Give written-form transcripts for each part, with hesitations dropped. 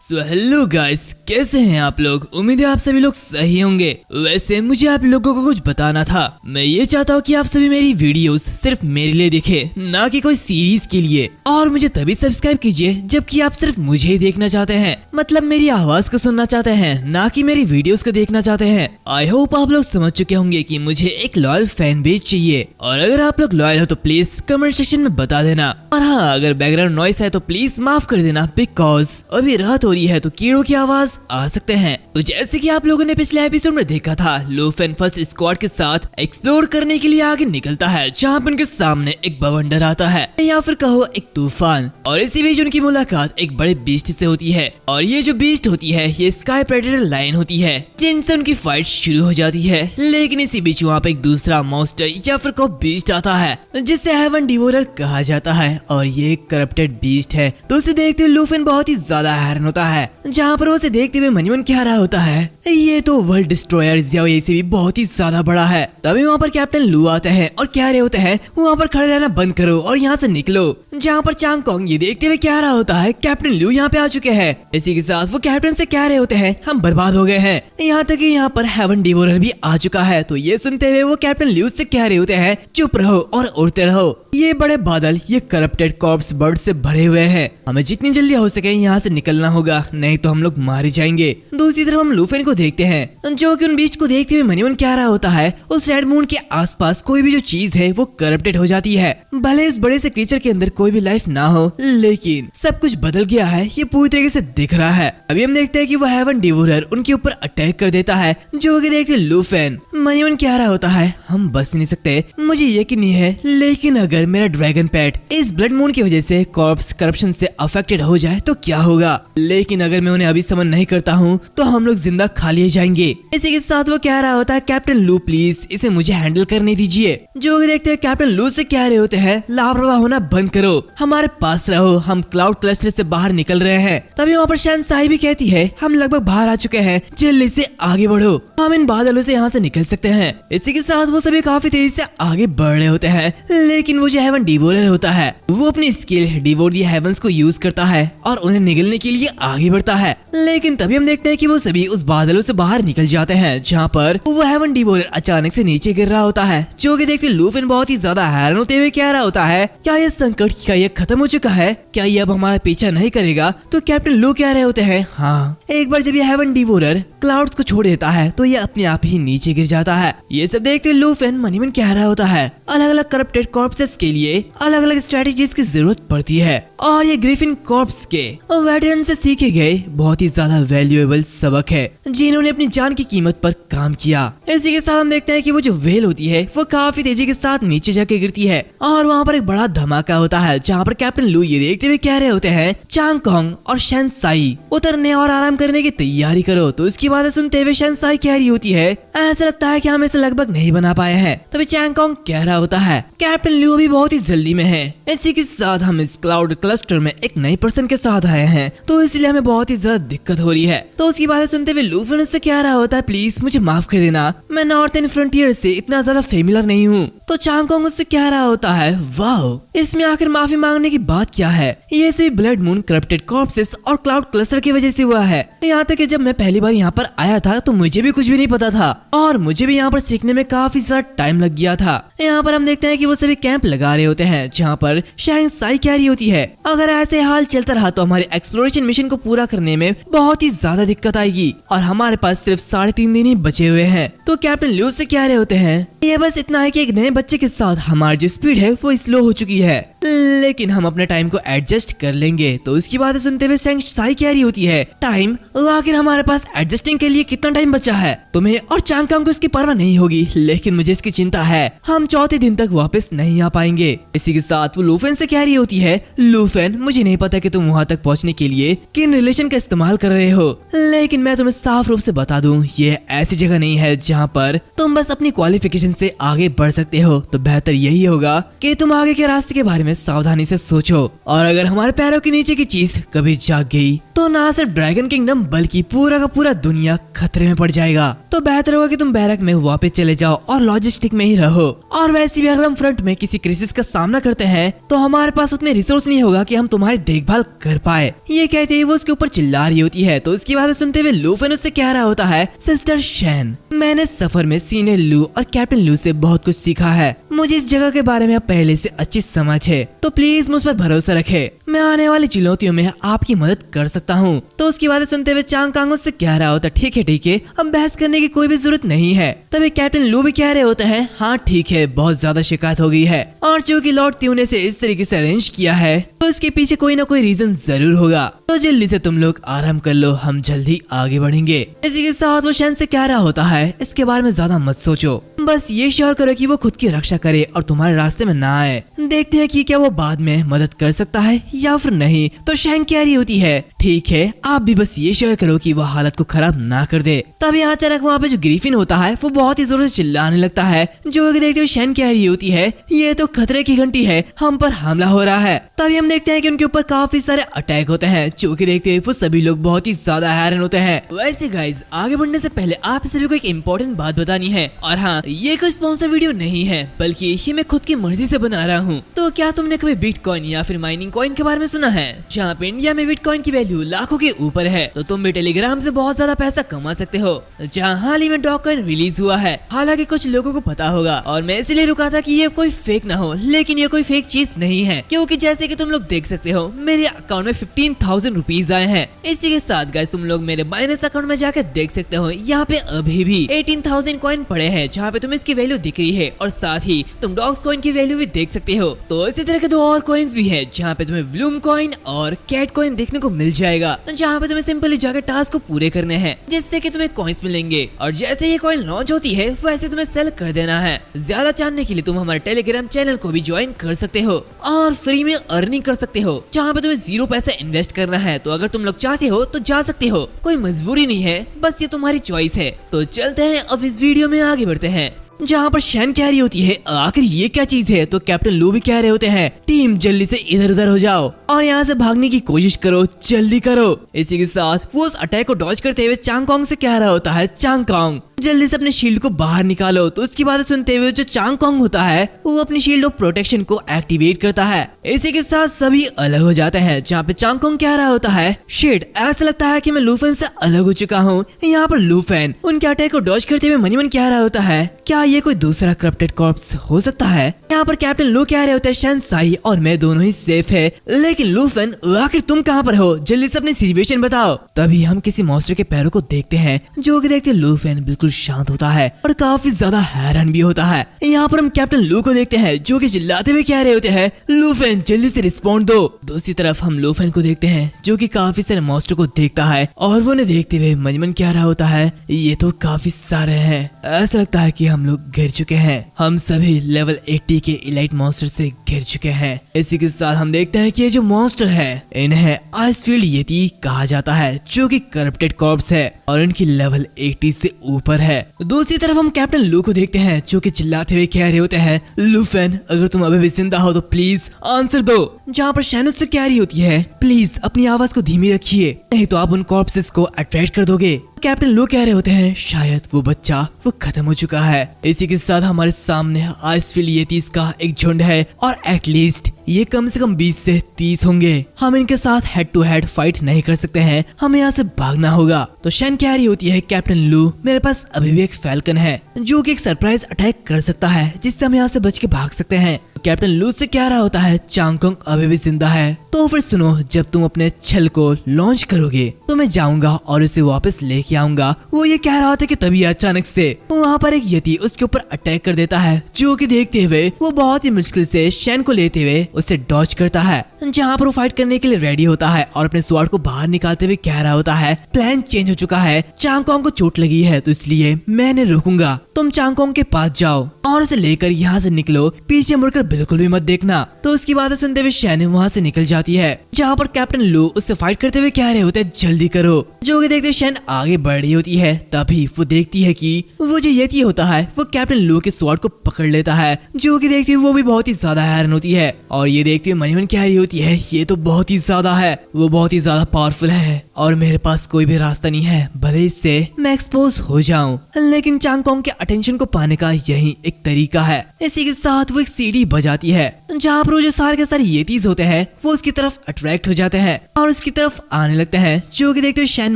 So hello guys, कैसे हैं आप लोग। उम्मीद है आप सभी लोग सही होंगे। वैसे मुझे आप लोगों को कुछ बताना था। मैं ये चाहता हूँ कि आप सभी मेरी वीडियोस सिर्फ मेरे लिए देखें, ना कि कोई सीरीज के लिए। और मुझे तभी सब्सक्राइब कीजिए जबकि आप सिर्फ मुझे ही देखना चाहते हैं, मतलब मेरी आवाज को सुनना चाहते हैं, ना कि मेरी वीडियोस को देखना चाहते हैं। आई होप आप लोग समझ चुके होंगे कि मुझे एक लॉयल फैन बेस चाहिए। और अगर आप लोग लॉयल हो तो प्लीज कमेंट सेक्शन में बता देना। और हाँ, अगर बैकग्राउंड नॉइस है तो प्लीज माफ कर देना, बिकॉज अभी रात हो रही है तो कीड़ों की आवाज आ सकते हैं। तो जैसे कि आप लोगों ने पिछले एपिसोड में देखा था, लूफेन फर्स्ट स्क्वाड के साथ एक्सप्लोर करने के लिए आगे निकलता है, जहाँ पर उनके सामने एक बवंडर आता है या फिर कहो एक तूफान। और इसी बीच उनकी मुलाकात एक बड़े बीस्ट से होती है। और ये जो बीस्ट होती है ये स्काई प्रेडेटर लायन होती है, जिनसे उनकी फाइट शुरू हो जाती है। लेकिन इसी बीच वहाँ पे एक दूसरा मॉन्स्टर या फिर को बीस्ट आता है, जिसे हेवन डिवोरर कहा जाता है। और ये एक करप्टेड बीस्ट है। तो उसे देखते हुए लूफेन बहुत ही ज्यादा हैरान होता है, जहाँ पर उसे देखते हुए मन ही मन कह रहा होता है ये तो वर्ल्ड डिस्ट्रॉयर या से भी बहुत ही ज्यादा बड़ा है। तभी वहाँ पर कैप्टन लू आते हैं और कह रहे होते हैं वहाँ पर खड़े रहना बंद करो और यहाँ से निकलो। जहाँ पर चांग कोंग ये देखते हुए कह रहा होता है कैप्टन लू यहाँ पे आ चुके हैं। इसी के साथ वो कैप्टन से कह रहे होते हैं हम बर्बाद हो गए हैं, यहाँ तक कि यहाँ पर हेवन डिवोरर भी आ चुका है। तो ये सुनते हुए वो कैप्टन लू से कह रहे होते हैं चुप रहो और उड़ते रहो। ये बड़े बादल ये करप्टेड कॉर्प्स बर्ड से भरे हुए हैं, हमें जितनी जल्दी हो सके यहाँ से निकलना होगा, नहीं तो हम लोग मारे जाएंगे। दूसरी तरफ हम लूफेन को देखते हैं, जो कि उन बीस्ट को देखते हुए मनी मन कह रहा होता है उस रेड मून के आसपास कोई भी जो चीज है वो करप्टेड हो जाती है। भले उस बड़े से क्रीचर के अंदर कोई भी लाइफ ना हो, लेकिन सब कुछ बदल गया है, ये पूरी तरीके से दिख रहा है। अभी हम देखते हैं कि वो हेवन डिवोरर उनके ऊपर अटैक कर देता है, जो कि देखते लूफेन मनी मन कह रहा होता है हम बच नहीं सकते, मुझे यकीन नहीं है, लेकिन अगर मेरा ड्रैगन पेट इस ब्लड मून की वजह से कॉर्प्स करप्शन से अफेक्टेड हो जाए तो क्या होगा। लेकिन अगर मैं उन्हें अभी समन नहीं करता हूँ तो हम लोग जिंदा खा लिए जाएंगे। इसी के साथ वो कह रहा होता है कैप्टन लू प्लीज इसे मुझे हैंडल करने दीजिए। जो देखते हैं कैप्टन लू से कह रहे होते हैं लापरवाह होना बंद करो, हमारे पास रहो, हम क्लाउड क्लस्टर से बाहर निकल रहे हैं। तभी वहाँ पर शहंशाही भी कहती है हम लगभग बाहर आ चुके हैं, जल्दी से आगे बढ़ो, हम इन बादलों से यहाँ से निकल सकते हैं। इसी के साथ वो सभी काफी तेजी से आगे बढ़ रहे होते हैं, लेकिन वो जो हेवन डिवोरर होता है वो अपनी स्किल डिवोर दी हेवंस को यूज करता है और उन्हें निगलने के लिए आगे बढ़ता है। लेकिन तभी हम देखते हैं कि वो सभी उस बादलों से बाहर निकल जाते हैं, जहाँ पर वो हेवन डिवोरर अचानक से नीचे गिर रहा होता है। जो कि देखते लूफेन बहुत ही ज्यादा हैरान होते हुए कह रहा होता है क्या ये संकट का ये खत्म हो चुका है, क्या ये अब हमारा पीछा नहीं करेगा। तो कैप्टन लू कह रहे होते हैं हाँ, एक बार जब ये हेवन डिवोरर क्लाउड्स को छोड़ देता है तो ये अपने आप ही नीचे गिर जाता है। ये सब देखते लूफेन मनी मन कह रहा होता है अलग अलग करप्टेड कॉर्प्सेस के लिए अलग अलग स्ट्रेटेजीज की जरूरत पड़ती है, और ये ग्रिफिन कॉर्प्स के वेटरन से सीखे गए बहुत ही ज्यादा वैल्यूएबल सबक है, जिन्होंने अपनी जान की कीमत पर काम किया। इसी के साथ हम देखते हैं कि वो जो वेल होती है वो काफी तेजी के साथ नीचे जाके गिरती है, और वहाँ पर एक बड़ा धमाका होता है, जहाँ पर कैप्टन लू ये देखते हुए कह रहे होते हैं चांग कोंग और शहंशाही उतरने और आराम करने की तैयारी करो। तो इसकी बातें सुनते हुए शहंशाही कह रही होती है ऐसा लगता है कि हम इसे लगभग नहीं बना पाए हैं। तभी चांग कोंग कह रहा होता है कैप्टन लू भी बहुत ही जल्दी में है, इसी के साथ हम इस क्लाउड क्लस्टर में एक नई पर्सन के साथ आए हैं, तो इसलिए हमें बहुत ही ज्यादा दिक्कत हो रही है। तो उसकी बातें सुनते हुए लूफेन उससे कह रहा होता है प्लीज मुझे माफ कर देना, मैं नॉर्थर्न फ्रंटियर से इतना ज्यादा फेमिलर नहीं हूँ। तो चांग कोंग उससे कह रहा होता है वाह, इसमें आखिर माफी मांगने की बात क्या है, ये सिर्फ ब्लड मून करप्टेड कॉर्प्सेस और क्लाउड क्लस्टर की वजह से हुआ है। यहाँ तक कि जब मैं पहली बार यहाँ पर आया था तो मुझे भी कुछ भी नहीं पता था, और मुझे भी यहाँ पर सीखने में काफी ज्यादा टाइम लग गया था। यहाँ पर हम देखते हैं कि वो सभी कैंप लगा रहे होते हैं, जहाँ पर शहंशाही कह रही होती है अगर ऐसे हाल चलता रहा तो हमारे एक्सप्लोरेशन मिशन को पूरा करने में बहुत ही ज्यादा दिक्कत आएगी, और हमारे पास सिर्फ 3.5 दिन ही बचे हुए हैं। तो कैप्टन लू से कह रहे होते हैं ये बस इतना है कि एक नए बच्चे के साथ हमारी जो स्पीड है वो स्लो हो चुकी है, लेकिन हम अपने टाइम को एडजस्ट कर लेंगे। तो इसकी बातें सुनते हुए शहंशाही कह रही होती है टाइम, आखिर हमारे पास एडजस्टिंग के लिए कितना टाइम बचा है। तुम्हें और चांग कोंग को इसकी परवाह नहीं होगी, लेकिन मुझे इसकी चिंता है, हम 4थे दिन तक वापस नहीं आ पाएंगे। इसी के साथ वो लूफेन से कह रही होती है लूफेन मुझे नहीं पता कि तुम वहाँ तक पहुँचने के लिए किन रिलेशन का इस्तेमाल कर रहे हो, लेकिन मैं तुम्हें साफ रूप से बता दूं ये ऐसी जगह नहीं है जहाँ पर तुम बस अपनी क्वालिफिकेशन से आगे बढ़ सकते हो। तो बेहतर यही होगा कि तुम आगे के रास्ते के बारे में सावधानी से सोचो, और अगर हमारे पैरों के नीचे की चीज कभी जाग गई तो ना सिर्फ ड्रैगन किंगडम बल्कि पूरा का पूरा दुनिया खतरे में पड़ जाएगा। तो बेहतर होगा कि तुम बैरक में वापस चले जाओ और लॉजिस्टिक में ही रहो। और वैसे भी अगर हम फ्रंट में किसी क्राइसिस का सामना करते हैं तो हमारे पास उतने रिसोर्स नहीं होगा कि हम तुम्हारी देखभाल कर पाए। ये कहते ही वो उसके ऊपर चिल्ला रही होती है। तो उसकी बातें सुनते हुए लूफन उससे कह रहा होता है, सिस्टर शैन, मैंने सफर में सीनियर लू और कैप्टन लू से बहुत कुछ सीखा है। मुझे इस जगह के बारे में अब पहले से अच्छी समझ है, तो प्लीज मुझ पर भरोसा रखे। मैं आने वाली चुनौतियों में आपकी मदद कर सकता हूँ। तो उसकी बातें सुनते हुए चांग कांग उससे कह रहा होता, ठीक है, अब बहस करने की कोई भी जरूरत नहीं है। तभी कैप्टन लू भी कह रहे होते हैं, हाँ ठीक है, बहुत ज्यादा शिकायत हो गई है और चूंकि लॉर्ड त्यू ने इसे इस तरीके से अरेंज किया है तो इसके पीछे कोई ना कोई रीजन जरूर होगा। तो जल्दी से तुम लोग आराम कर लो, हम जल्दी आगे बढ़ेंगे। इसी के साथ वो शैन से कह रहा होता है, इसके बारे में ज्यादा मत सोचो, बस ये श्योर करो कि वो खुद की रक्षा करे और तुम्हारे रास्ते में ना आए। देखते हैं कि क्या वो बाद में मदद कर सकता है या फिर नहीं। तो शैन कह रही होती है, ठीक है, आप भी बस ये श्योर करो कि वो हालत को खराब ना कर दे। तभी अचानक वहाँ पे जो ग्रीफिन होता है वो बहुत ही जोर से चिल्लाने लगता है। जो कि देखते हुए शैन कह रही होती है, ये तो खतरे की घंटी है, हम पर हमला हो रहा है। तभी हम देखते हैं कि उनके ऊपर काफी सारे अटैक होते हैं। जो कि देखते हुए वो सभी लोग बहुत ही ज्यादा हैरान होते हैं। वैसे गाइज, आगे बढ़ने से पहले आप सभी को एक इम्पोर्टेंट बात बतानी है। और हाँ, ये कोई स्पॉन्सर वीडियो नहीं है, बल्कि ये मैं खुद की मर्जी से बना रहा हूँ। तो क्या तुमने कभी बिटकॉइन या फिर माइनिंग कॉइन के बारे में सुना है? जहाँ पे इंडिया में बिटकॉइन की वैल्यू लाखों के ऊपर है, तो तुम भी टेलीग्राम से बहुत ज्यादा पैसा कमा सकते हो। जहाँ हाल ही में डॉगकॉइन रिलीज हुआ है। हालांकि कुछ लोगों को पता होगा और मैं इसलिए रुका था कि ये कोई फेक ना हो, लेकिन ये कोई फेक चीज नहीं है, क्योंकि जैसे कि तुम लोग देख सकते हो मेरे अकाउंट में 15,000 रुपीज आए हैं। इसी के साथ गाइस, तुम लोग मेरे बाइनेंस अकाउंट में जाकर देख सकते हो, यहाँ पे अभी भी 18,000 कॉइन पड़े हैं, जहाँ पे तुम्हें इसकी वैल्यू दिख रही है। और साथ ही तुम डॉग्स कॉइन की वैल्यू भी देख सकते हो। तो इसी तरह के दो और कॉइन्स भी है, जहाँ पे तुम्हें ब्लूम कॉइन और कैट कॉइन देखने को मिल जाएगा, जहाँ पे तुम्हें सिंपली जाकर टास्क को पूरे करने हैं, जिससे कि तुम्हें कॉइन्स मिलेंगे। और जैसे ये कॉइन लॉन्च होती है वैसे तुम्हें सेल कर देना है। ज्यादा जानने के लिए तुम हमारे टेलीग्राम चैनल को भी ज्वाइन कर सकते हो और फ्री में अर्निंग कर सकते हो, जहाँ पे तुम्हें 0 पैसा इन्वेस्ट करना है। तो अगर तुम लोग चाहते हो तो जा सकते हो, कोई मजबूरी नहीं है, बस ये तुम्हारी चॉइस है। तो चलते हैं अब इस वीडियो में आगे बढ़ते हैं, जहाँ पर शैन कह रही होती है, आखिर ये क्या चीज है? तो कैप्टन लू भी कह रहे होते हैं, टीम जल्दी से इधर उधर हो जाओ और यहाँ से भागने की कोशिश करो, जल्दी करो। इसी के साथ वो उस अटैक को डॉज करते हुए चांग कांग से कह रहा होता है, चांग कांग जल्दी से अपने शील्ड को बाहर निकालो। तो उसकी बातें सुनते हुए जो चांग कांग होता है वो अपनी शील्ड ऑफ प्रोटेक्शन को एक्टिवेट करता है। इसी के साथ सभी अलग हो जाते हैं, जहाँ पे चांग कांग कह रहा होता है, शिट, ऐसा लगता है कि मैं लूफेन से अलग हो चुका हूँ। यहाँ पर लूफेन उनके अटैक को डॉज करते हुए मनी मन कह रहा होता है, क्या ये कोई दूसरा करप्टेड कॉर्प्स हो सकता है? यहाँ पर कैप्टन लू कह रहे होते हैं, शैनसाई और मैं दोनों ही सेफ है, लेकिन लूफेन आखिर तुम कहाँ पर हो? जल्दी से अपनी सिचुएशन बताओ। तभी हम किसी मॉन्स्टर के पैरों को देखते हैं, जो कि देखते लूफेन बिल्कुल शांत होता है और काफी ज्यादा हैरान भी होता है। यहाँ पर हम कैप्टन लू को देखते हैं, जो कि चिल्लाते हुए कह रहे होते हैं, लूफेन जल्दी से रिस्पॉन्ड दो। दूसरी तरफ हम लूफेन को देखते हैं, जो कि काफी सारे मॉन्स्टर को देखता है और वो उन्हें देखते हुए मनमन कह रहा होता है, ये तो काफी सारे हैं, ऐसा लगता है कि हम लोग गिर चुके हैं। हम सभी लेवल 80 के इलाइट मॉन्स्टर से गिर चुके हैं। इसी के साथ हम देखते हैं कि ये जो मॉन्स्टर है इन्हें आइसफील्ड येती कहा जाता है, जो कि करप्टेड कॉर्प्स है और इनकी लेवल 80 से ऊपर है। दूसरी तरफ हम कैप्टन लू को देखते हैं, जो कि चिल्लाते हुए कह रहे होते हैं, लूफेन अगर तुम अभी भी जिंदा हो तो प्लीज आंसर दो। जहाँ पर शैन से कह रही होती है, प्लीज अपनी आवाज को धीमी रखिए, नहीं तो आप उन कॉर्प्सेस को अट्रैक्ट कर दोगे। कैप्टन लू कह रहे होते हैं, शायद वो बच्चा वो खत्म हो चुका है। इसी के साथ हमारे सामने आइसफील्ड येतीस का एक झुंड है और एटलीस्ट ये कम से कम 20 से 30 होंगे। हम इनके साथ हेड टू हेड फाइट नहीं कर सकते हैं, हमें यहाँ से भागना होगा। तो शैन कह रही होती है, कैप्टन लू मेरे पास अभी भी एक फैल्कन है, जो कि एक सरप्राइज अटैक कर सकता है, जिससे हम यहाँ से बच के भाग सकते हैं। कैप्टन लू से कह रहा होता है, चांग कांग अभी भी जिंदा है, तो फिर सुनो, जब तुम अपने छल को लॉन्च करोगे तो मैं जाऊंगा और उसे वापस लेके आऊंगा। वो ये कह रहा था कि तभी अचानक से वहाँ पर एक यति उसके ऊपर अटैक कर देता है, जो कि देखते हुए वो बहुत ही मुश्किल से शैन को लेते हुए उसे डॉज करता है। जहाँ पर वो फाइट करने के लिए रेडी होता है और अपने स्वॉर्ड को बाहर निकालते हुए कह रहा होता है, प्लान चेंज हो चुका है, चांग कांग को चोट लगी है तो इसलिए मैं नहीं रुकूंगा, तुम चांग कांग के पास जाओ और उसे लेकर यहाँ से निकलो, पीछे मुड़कर बिल्कुल भी मत देखना। तो उसकी बातें सुनते हुए शैन वहाँ से निकल जाती है, जहाँ पर कैप्टन लू उससे फाइट करते हुए कह रहे होते हैं, जल्दी करो। जो कि देखते शैन आगे बढ़ रही होती है, तभी वो देखती है कि वो जो यति होता है वो कैप्टन लू के स्वॉर्ड को पकड़ लेता है, जो कि देखती हुई वो भी बहुत ही ज्यादा हैरान होती है। और ये देखती हुई मनी मन कह रही होती होती है ये तो बहुत ही ज्यादा है, वो बहुत ही ज्यादा पावरफुल है और मेरे पास कोई भी रास्ता नहीं है भले इससे मैं एक्सपोज हो जाऊं। लेकिन चांगकोंग के अटेंशन को पाने का यही एक तरीका है। इसी के साथ वो एक सीढ़ी बजाती है जहाँ पर जो सारे के सारे येतीज होते हैं वो उसकी तरफ अट्रैक्ट हो जाते हैं और उसकी तरफ आने लगते हैं, जो कि देखते हुए शैन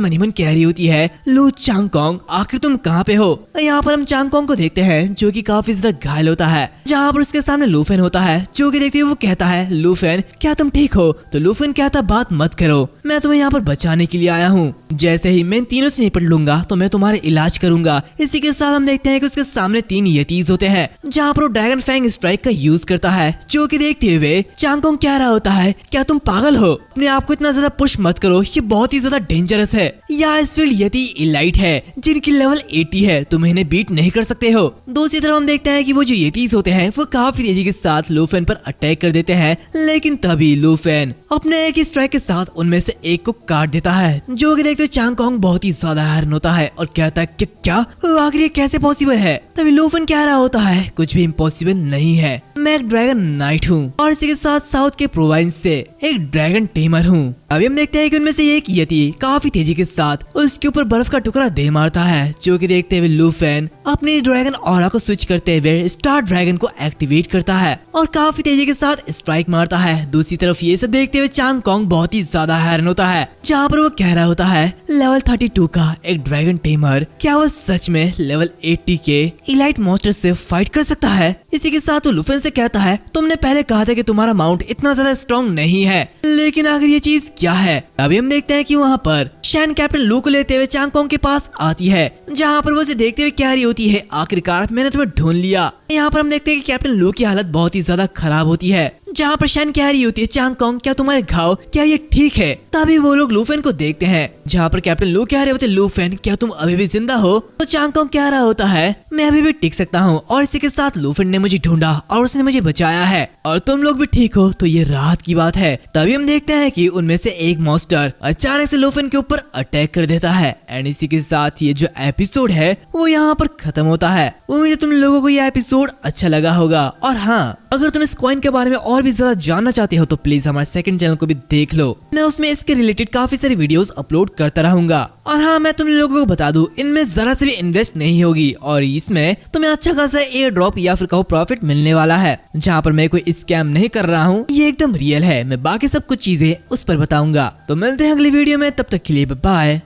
मनीमन कह रही होती है, लू चांगकोंग आखिर तुम कहाँ पे हो। यहाँ पर हम चांगकोंग को देखते हैं जो कि काफी ज्यादा घायल होता है, जहाँ पर उसके सामने लूफेन होता है, जो कि देखते हुए वो कहता है, लूफेन क्या तुम ठीक हो? तो लूफेन कहता बात मत करो, मैं तुम्हें यहाँ पर बचाने के लिए आया हूँ। जैसे ही मैं इन तीनों से निपट लूंगा तो मैं तुम्हारा इलाज करूंगा। इसी के साथ हम देखते हैं कि उसके सामने 3 येतीज होते हैं, जहाँ पर वो ड्रैगन फैंग स्ट्राइक का यूज करता है, जो कि देखते हुए चांगकोंग कह रहा होता है, क्या तुम पागल हो? अपने आप को इतना ज्यादा पुश मत करो, ये बहुत ही ज्यादा डेंजरस है। या इस फील्ड यति इलाइट है जिनकी लेवल 80 है, तुम इन्हें बीट नहीं कर सकते हो। दूसरी तरफ हम देखते हैं कि वो जो येतीज होते हैं वो काफी तेजी के साथ लूफेन पर अटैक कर देते हैं, लेकिन तभी लूफेन अपने एक ही स्ट्राइक के साथ उनमें से एक को काट देता है, जो कि देखते हुए चांगकोंग बहुत ही ज्यादा हैरान होता है और कहता है कि क्या आखिर ये कैसे पॉसिबल है? तभी लूफेन कह रहा होता है, कुछ भी इम्पॉसिबल नहीं है, मैं एक ड्रैगन नाइट हूँ और इसी के साथ साउथ के प्रोविंस से एक ड्रैगन टेमर हूँ। अभी हम देखते हैं कि उनमें से एक यति काफी तेजी के साथ उसके ऊपर बर्फ का टुकड़ा दे मारता है, जो कि देखते हुए लूफेन अपनी ड्रैगन ऑरा को स्विच करते हुए स्टार ड्रैगन को एक्टिवेट करता है और काफी तेजी के साथ स्ट्राइक मारता है। दूसरी तरफ ये सब देखते हुए चांगकोंग बहुत ही ज्यादा हैरान होता है, जहाँ पर वो कह रहा होता है, लेवल 32 का एक ड्रैगन टेमर क्या वो सच में लेवल 80 के इलाइट मॉन्स्टर से फाइट कर सकता है? इसी के साथ वो लूफेन से कहता है, तुमने पहले कहा था कि तुम्हारा माउंट इतना ज्यादा स्ट्रॉन्ग नहीं है, लेकिन आखिर ये चीज क्या है? अभी हम देखते हैं कि वहाँ पर शैन कैप्टन लू को लेते हुए चांगकोंग के पास आती है, जहाँ पर वो उसे देखते हुए कह रही होती है, आखिरकार मैंने तुम्हें ढूंढ लिया। यहाँ पर हम देखते हैं कि कैप्टन लू की हालत बहुत ही ज्यादा खराब होती है, जहाँ पर शैन कह रही होती है, चांगकोंग क्या तुम्हारे घाव क्या ये ठीक है? तभी वो लोग लूफेन को देखते हैं, जहाँ पर कैप्टन लू कह रहे होते, लूफेन क्या तुम अभी भी जिंदा हो? तो चांगकोंग कह रहा होता है, मैं अभी भी टिक सकता हूँ और इसी के साथ लूफेन ने मुझे ढूंढा और उसने मुझे बचाया है और तुम लोग भी ठीक हो तो ये राहत की बात है। तभी हम देखते हैं कि उनमें से एक मॉन्स्टर अचानक से लूफेन के ऊपर अटैक कर देता है एंड इसी के साथ ये जो एपिसोड है वो यहाँ पर खत्म होता है। उम्मीद है तुम लोगों को ये एपिसोड अच्छा लगा होगा और हाँ, अगर तुम इस कॉइन के बारे में और भी ज्यादा जानना चाहते हो तो प्लीज हमारे सेकंड चैनल को भी देख लो, मैं उसमें इसके रिलेटेड काफी सारी वीडियोस अपलोड करता रहूंगा। और हाँ, मैं तुम लोगों को बता दूं, इनमें जरा से भी इन्वेस्ट नहीं होगी और इसमें तुम्हें अच्छा खासा एयर ड्रॉप या फिर कहो प्रॉफिट मिलने वाला है, जहाँ पर मैं कोई स्कैम नहीं कर रहा हूँ, ये एकदम रियल है। मैं बाकी सब कुछ चीजें उस पर बताऊंगा। तो मिलते हैं अगली वीडियो में, तब तक के लिए बाय।